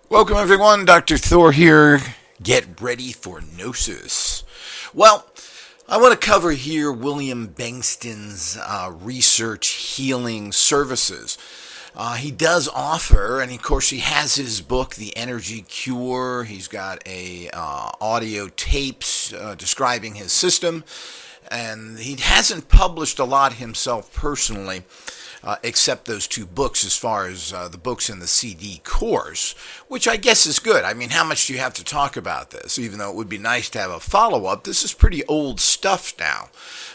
Welcome everyone, Dr. Thor here. Get ready for Gnosis. Well, I want to cover here William Bangston's research healing services. He does offer, and of course he has his book, The Energy Cure. He's got a audio tapes describing his system, and he hasn't published a lot himself personally. Except those two books as far as the books in the CD course, which I guess is good. I mean, how much do you have to talk about this? Even though it would be nice to have a follow-up, this is pretty old stuff now.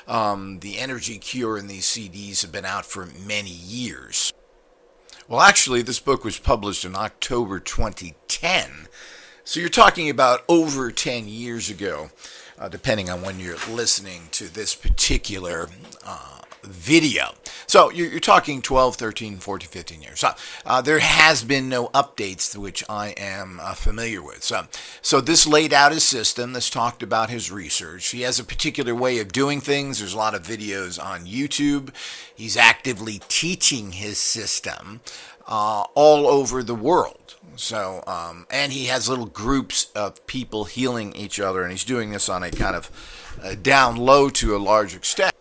The Energy Cure and these CDs have been out for many years. Well, actually, this book was published in October 2010, so you're talking about over 10 years ago, depending on when you're listening to this particular video. So you're talking 12, 13, 14, 15 years. So there has been no updates which I am familiar with. So this laid out his system. This talked about his research. He has a particular way of doing things. There's a lot of videos on YouTube. He's actively teaching his system all over the world. So, and he has little groups of people healing each other, and he's doing this on a kind of down low to a large extent.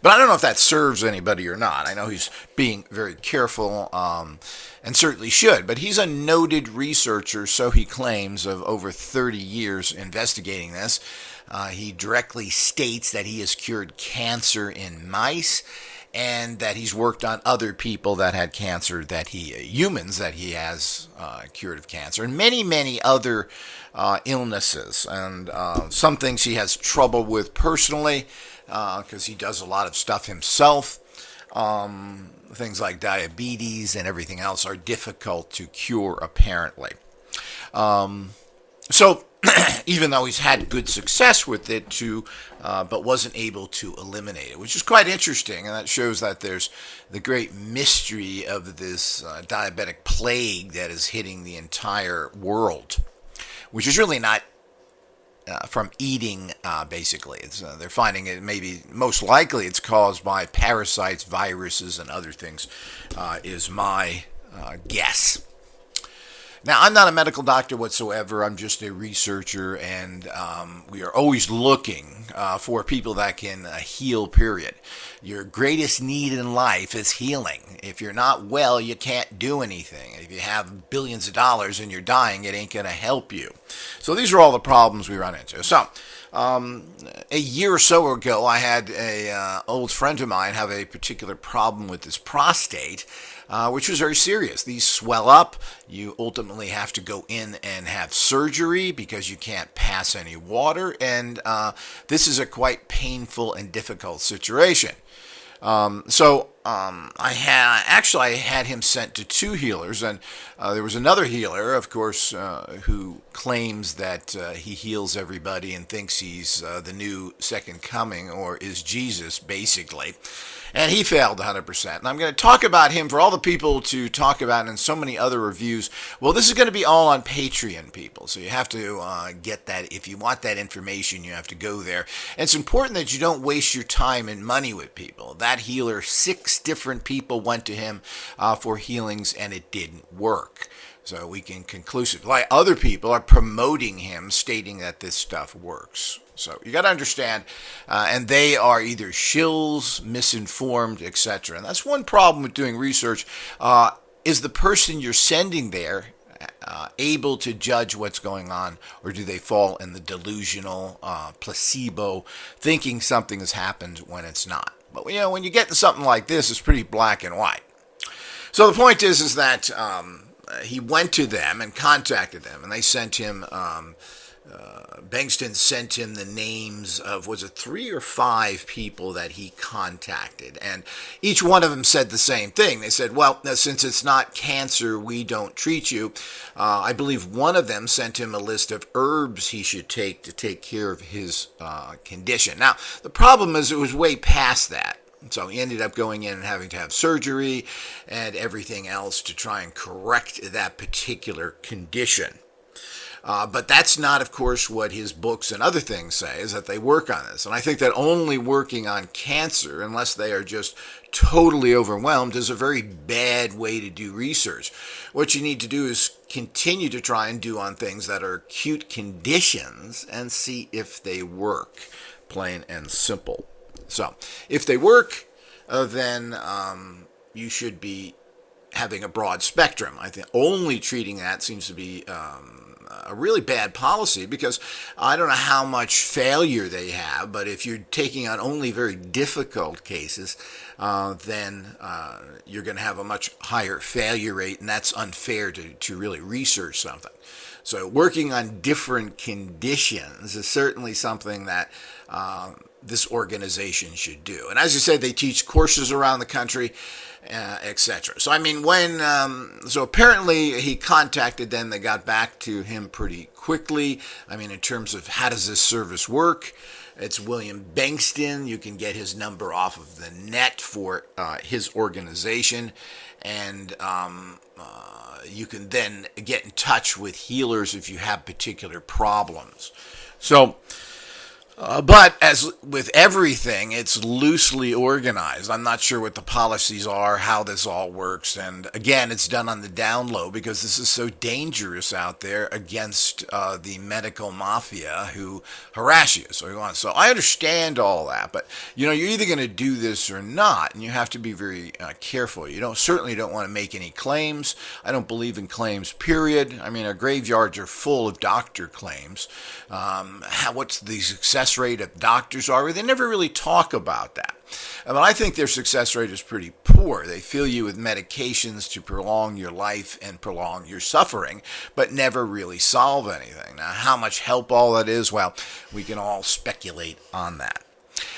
But I don't know if that serves anybody or not. I know he's being very careful, and certainly should. But he's a noted researcher, so he claims, of over 30 years investigating this. He directly states that he has cured cancer in mice, and that he's worked on other people that had cancer, humans that he has cured of cancer, and many, many other illnesses. And some things he has trouble with personally, because he does a lot of stuff himself. Things like diabetes and everything else are difficult to cure, apparently. So, even though he's had good success with it, but wasn't able to eliminate it, which is quite interesting, and that shows that there's the great mystery of this diabetic plague that is hitting the entire world, which is really not from eating, basically. They're finding it most likely it's caused by parasites, viruses, and other things, is my guess. Now, I'm not a medical doctor whatsoever. I'm just a researcher, and we are always looking for people that can heal, period. Your greatest need in life is healing. If you're not well, you can't do anything. If you have billions of dollars and you're dying, it ain't going to help you. So these are all the problems we run into. So, a year or so ago, I had an old friend of mine have a particular problem with his prostate, which was very serious. These swell up. You ultimately have to go in and have surgery because you can't pass any water, and this is a quite painful and difficult situation. I had him sent to two healers, and there was another healer, of course, who claims that he heals everybody and thinks he's the new second coming, or is Jesus, basically. And he failed 100%. And I'm going to talk about him for all the people to talk about and so many other reviews. Well, this is going to be all on Patreon, people. So you have to get that. If you want that information, you have to go there. And it's important that you don't waste your time and money with people. That healer, 6 different people went to him for healings, and it didn't work. So we can conclusively, other people are promoting him, stating that this stuff works. So you got to understand, and they are either shills, misinformed, etc. And that's one problem with doing research. Is the person you're sending there able to judge what's going on, or do they fall in the delusional placebo, thinking something has happened when it's not? But when you get to something like this, it's pretty black and white. So the point is that he went to them and contacted them, and they sent him. Bengston sent him the names of, was it 3 or 5 people that he contacted, and each one of them said the same thing. They said, well, since it's not cancer, we don't treat you. I believe one of them sent him a list of herbs he should take to take care of his condition. Now, the problem is it was way past that. So he ended up going in and having to have surgery and everything else to try and correct that particular condition. But that's not, of course, what his books and other things say, is that they work on this. And I think that only working on cancer, unless they are just totally overwhelmed, is a very bad way to do research. What you need to do is continue to try and do on things that are acute conditions and see if they work, plain and simple. So if they work, then you should be having a broad spectrum. I think only treating that seems to be a really bad policy, because I don't know how much failure they have, but if you're taking on only very difficult cases, then you're going to have a much higher failure rate, and that's unfair to really research something. So working on different conditions is certainly something that this organization should do. And as you said, they teach courses around the country, etc. So I mean, so apparently he contacted them. They got back to him pretty quickly. I mean, in terms of how does this service work, it's William Bengston. You can get his number off of the net for his organization, and you can then get in touch with healers if you have particular problems. So, but as with everything, it's loosely organized. I'm not sure what the policies are, how this all works. And again, it's done on the down low, because this is so dangerous out there against the medical mafia who harass you. So I understand all that, but you're either going to do this or not, and you have to be very careful. You certainly don't want to make any claims. I don't believe in claims, period. I mean, our graveyards are full of doctor claims. What's the success rate of doctors are? They never really talk about that. But I think their success rate is pretty poor. They fill you with medications to prolong your life and prolong your suffering, but never really solve anything. Now, how much help all that is, well, we can all speculate on that.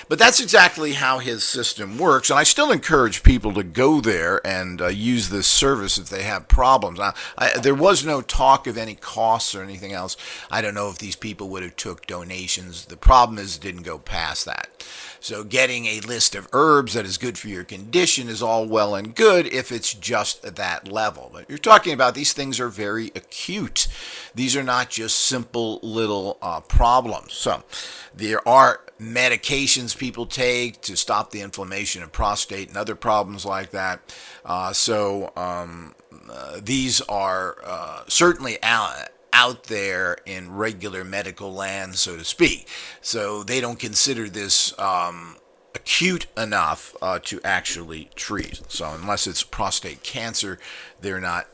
But that's exactly how his system works, and I still encourage people to go there and use this service if they have problems. Now, there was no talk of any costs or anything else. I don't know if these people would have took donations. The problem is it didn't go past that. So getting a list of herbs that is good for your condition is all well and good if it's just at that level. But you're talking about these things are very acute. These are not just simple little problems. So there are medications people take to stop the inflammation of prostate and other problems like that. These are certainly out there in regular medical land, so to speak. So they don't consider this acute enough to actually treat. So unless it's prostate cancer, they're not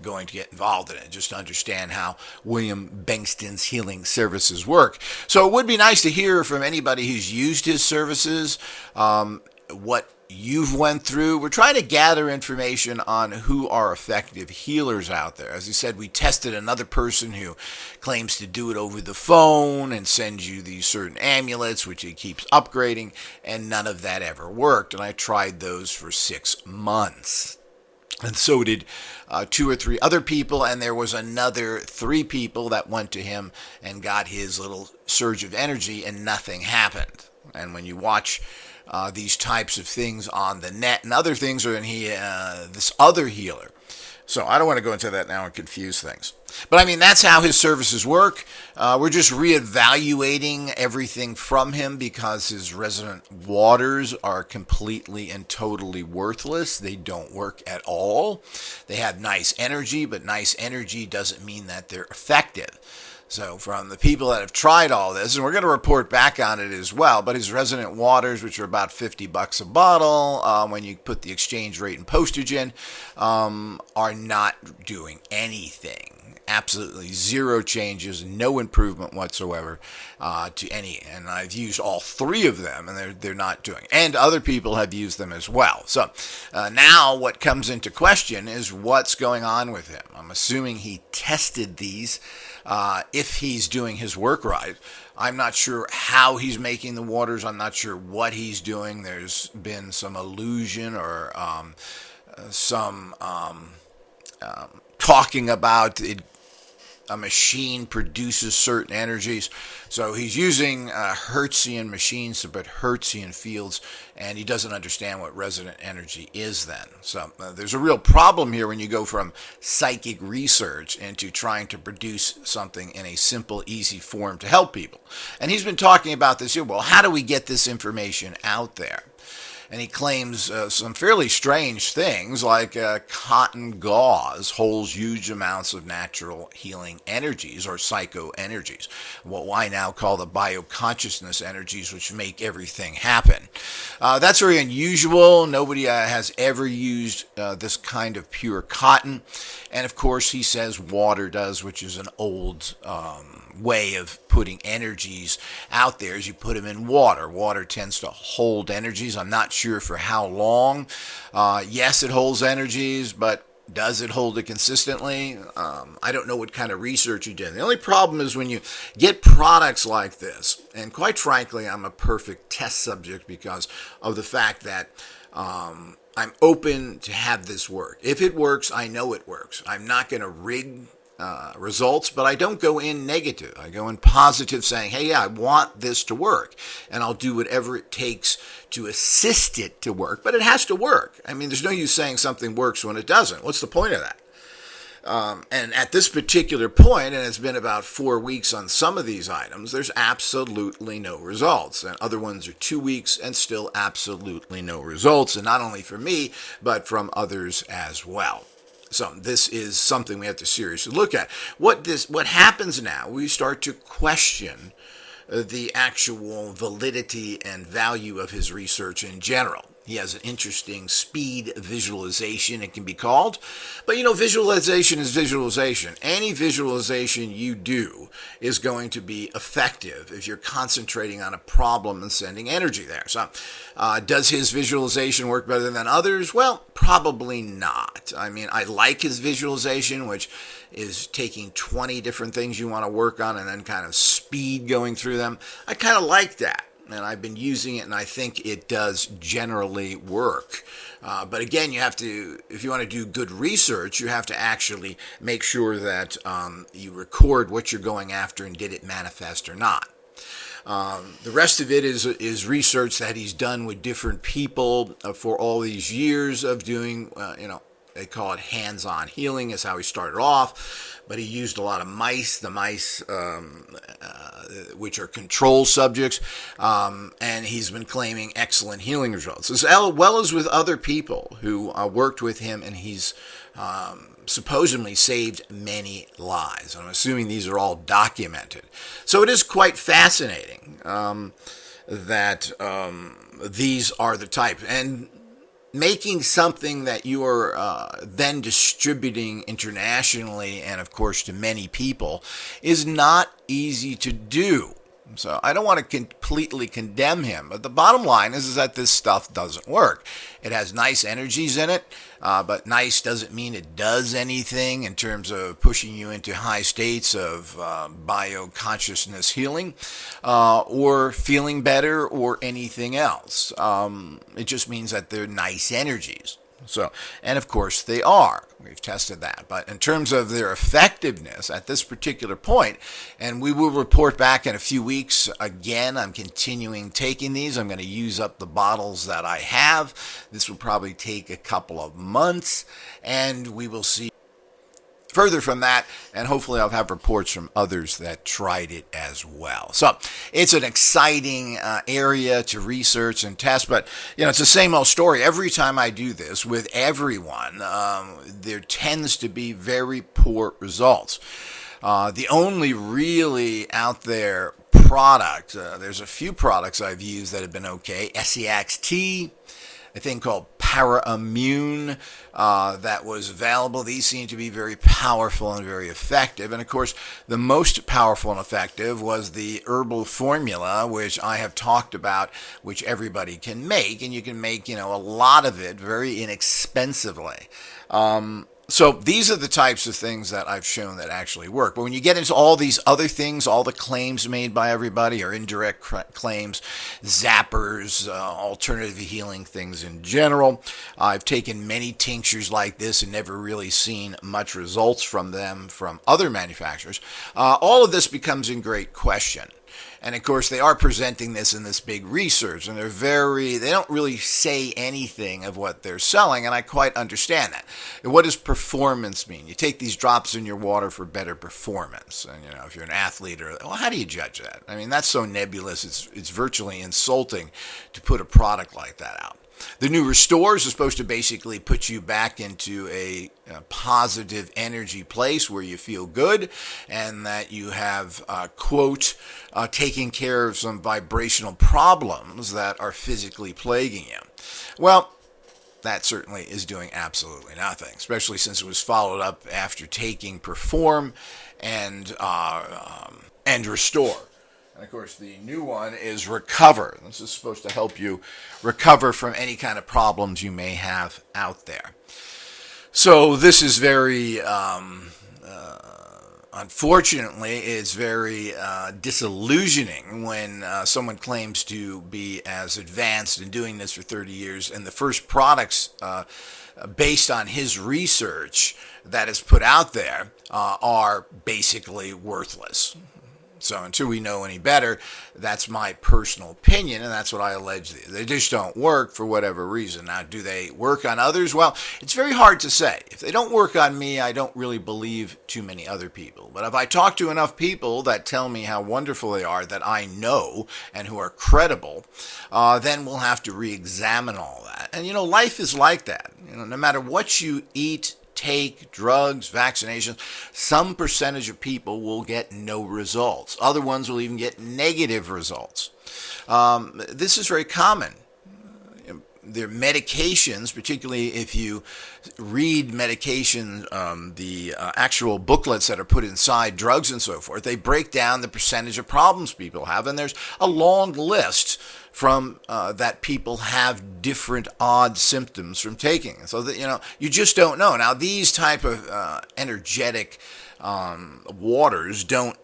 going to get involved in it, just to understand how William Bengston's healing services work. So it would be nice to hear from anybody who's used his services, what you've went through. We're trying to gather information on who are effective healers out there. As you said, we tested another person who claims to do it over the phone and sends you these certain amulets, which he keeps upgrading, and none of that ever worked. And I tried those for 6 months. And so did 2 or 3 other people, and there was another 3 people that went to him and got his little surge of energy, and nothing happened. And when you watch these types of things on the net and other things, or in this other healer. So I don't want to go into that now and confuse things. But I mean, that's how his services work. We're just reevaluating everything from him because his resident waters are completely and totally worthless. They don't work at all. They have nice energy, but nice energy doesn't mean that they're effective. So from the people that have tried all this, and we're going to report back on it as well, but his resident waters, which are about $50 a bottle, when you put the exchange rate and postage in, are not doing anything. Absolutely zero changes, no improvement whatsoever to any. And I've used all 3 of them, and they're not doing. And other people have used them as well. So now what comes into question is what's going on with him. I'm assuming he tested these. If he's doing his work right. I'm not sure how he's making the waters. I'm not sure what he's doing. There's been some illusion or some talking about it a machine produces certain energies. So he's using Hertzian machines to put Hertzian fields, and he doesn't understand what resonant energy is then. So there's a real problem here when you go from psychic research into trying to produce something in a simple, easy form to help people. And he's been talking about this here. Well, how do we get this information out there? And he claims some fairly strange things, like cotton gauze holds huge amounts of natural healing energies, or psychoenergies, what I now call the bioconsciousness energies, which make everything happen. That's very unusual. Nobody has ever used this kind of pure cotton. And of course, he says water does, which is an old way of putting energies out there, is you put them in water. Water tends to hold energies. I'm not sure for how long. Yes, it holds energies, but does it hold it consistently? I don't know what kind of research you did. The only problem is when you get products like this, and quite frankly, I'm a perfect test subject because of the fact that I'm open to have this work. If it works, I know it works. I'm not going to rig results, but I don't go in negative. I go in positive, saying, hey, yeah, I want this to work, and I'll do whatever it takes to assist it to work, but it has to work. I mean, there's no use saying something works when it doesn't. What's the point of that? And at this particular point, and it's been about 4 weeks on some of these items, there's absolutely no results. And other ones are 2 weeks and still absolutely no results. And not only for me, but from others as well. So this is something we have to seriously look at. What happens now, we start to question the actual validity and value of his research in general. He has an interesting speed visualization, it can be called. But visualization is visualization. Any visualization you do is going to be effective if you're concentrating on a problem and sending energy there. So does his visualization work better than others? Well, probably not. I mean, I like his visualization, which is taking 20 different things you want to work on and then kind of speed going through them. I kind of like that. And I've been using it, and I think it does generally work. But again, you have to, if you want to do good research, you have to actually make sure that you record what you're going after and did it manifest or not. The rest of it is research that he's done with different people for all these years of doing, they call it hands-on healing is how he started off, but he used a lot of mice, the mice which are control subjects, and he's been claiming excellent healing results, as well as with other people who worked with him, and he's supposedly saved many lives. I'm assuming these are all documented. So it is quite fascinating that these are the type. And making something that you are then distributing internationally and, of course, to many people is not easy to do. So I don't want to completely condemn him, but the bottom line is that this stuff doesn't work. It has nice energies in it, but nice doesn't mean it does anything in terms of pushing you into high states of bioconsciousness healing or feeling better or anything else. It just means that they're nice energies. So, and of course they are. We've tested that. But in terms of their effectiveness at this particular point, and we will report back in a few weeks. Again, I'm continuing taking these. I'm going to use up the bottles that I have. This will probably take a couple of months, and we will see further from that, and hopefully I'll have reports from others that tried it as well. So it's an exciting area to research and test, but it's the same old story. Every time I do this with everyone, there tends to be very poor results. The only really out there product, there's a few products I've used that have been okay. SEXT, a thing called Para-Immune that was available. These seem to be very powerful and very effective. And of course, the most powerful and effective was the herbal formula, which I have talked about, which everybody can make. And you can make, a lot of it very inexpensively. So these are the types of things that I've shown that actually work. But when you get into all these other things, all the claims made by everybody are indirect claims, zappers, alternative healing things in general. I've taken many tinctures like this and never really seen much results from them from other manufacturers. All of this becomes in great question. And of course, they are presenting this in this big research, and they don't really say anything of what they're selling, and I quite understand that. And what does performance mean? You take these drops in your water for better performance. And, if you're an athlete, well, how do you judge that? I mean, that's so nebulous, it's virtually insulting to put a product like that out. The new restores are supposed to basically put you back into a positive energy place where you feel good and that you have, quote, taking care of some vibrational problems that are physically plaguing you. Well, that certainly is doing absolutely nothing, especially since it was followed up after taking Perform and Restore. And of course, the new one is Recover. This is supposed to help you recover from any kind of problems you may have out there. So this is very, unfortunately, it's very disillusioning when someone claims to be as advanced in doing this for 30 years, and the first products based on his research that is put out there are basically worthless. So until we know any better, that's my personal opinion, and that's what I allege. They just don't work for whatever reason. Now, do they work on others? Well, it's very hard to say. If they don't work on me, I don't really believe too many other people. But if I talk to enough people that tell me how wonderful they are, that I know, and who are credible, then we'll have to re-examine all that. And, life is like that. No matter what you eat, take, drugs, vaccinations, some percentage of people will get no results. Other ones will even get negative results. This is very common. Their medications, particularly if you read medication, the actual booklets that are put inside drugs and so forth, they break down the percentage of problems people have, and there's a long list from that people have different odd symptoms from taking. So that you just don't know. Now these type of energetic waters don't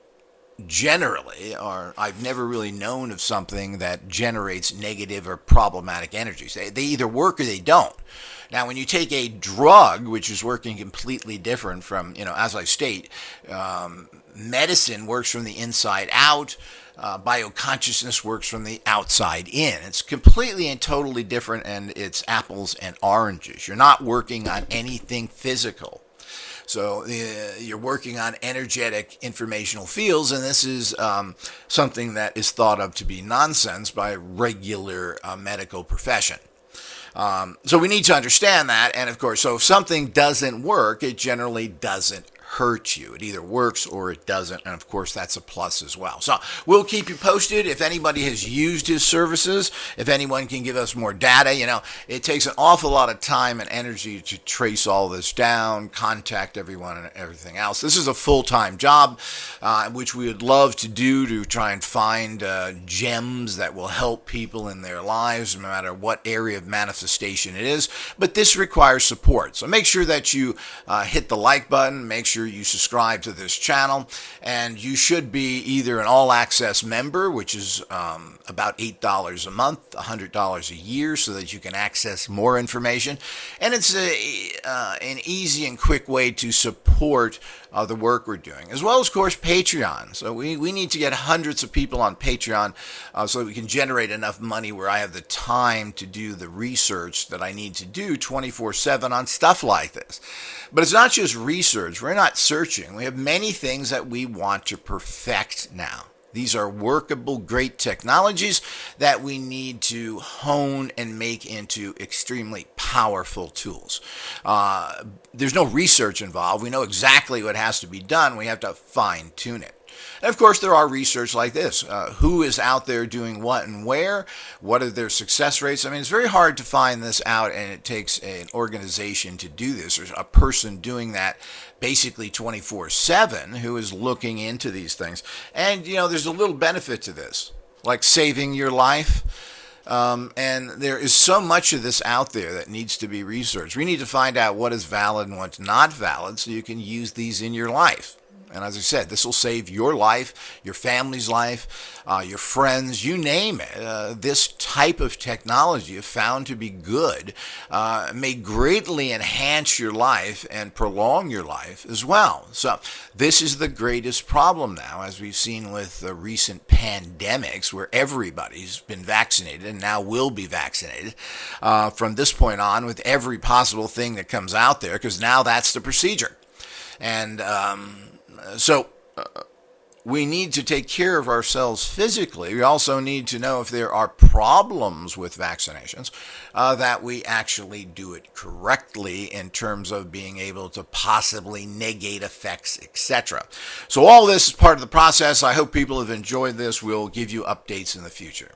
generally, or I've never really known of something that generates negative or problematic energies. They either work or they don't. Now, when you take a drug, which is working completely different from, as I state, medicine works from the inside out. Bioconsciousness works from the outside in. It's completely and totally different, and it's apples and oranges. You're not working on anything physical. So you're working on energetic informational fields, and this is something that is thought of to be nonsense by regular medical profession. So we need to understand that, and of course, so if something doesn't work, it generally doesn't hurt you. It either works or it doesn't, and of course that's a plus as well. So we'll keep you posted if anybody has used his services, if anyone can give us more data. It takes an awful lot of time and energy to trace all this down, contact everyone and everything else. This is a full-time job, which we would love to do, to try and find gems that will help people in their lives, no matter what area of manifestation it is, but this requires support. So make sure that you hit the like button, make sure you subscribe to this channel, and you should be either an all-access member, which is about $8 a month, $100 a year, so that you can access more information, and it's an easy and quick way to support the work we're doing, as well as, of course, Patreon. So we need to get hundreds of people on Patreon so that we can generate enough money where I have the time to do the research that I need to do 24/7 on stuff like this. But it's not just research. We're not searching. We have many things that we want to perfect now. These are workable, great technologies that we need to hone and make into extremely powerful tools. There's no research involved. We know exactly what has to be done. We have to fine-tune it. And of course, there are research like this. Who is out there doing what and where? What are their success rates? I mean, it's very hard to find this out, and it takes an organization to do this, or a person doing that basically 24/7 who is looking into these things. And, there's a little benefit to this, like saving your life. And there is so much of this out there that needs to be researched. We need to find out what is valid and what's not valid so you can use these in your life. And as I said, this will save your life, your family's life, your friends, you name it. This type of technology, if found to be good, may greatly enhance your life and prolong your life as well. So this is the greatest problem now, as we've seen with the recent pandemics, where everybody's been vaccinated and now will be vaccinated from this point on with every possible thing that comes out there, because now that's the procedure. And so we need to take care of ourselves physically. We also need to know if there are problems with vaccinations, that we actually do it correctly in terms of being able to possibly negate effects, etc. So all this is part of the process. I hope people have enjoyed this. We'll give you updates in the future.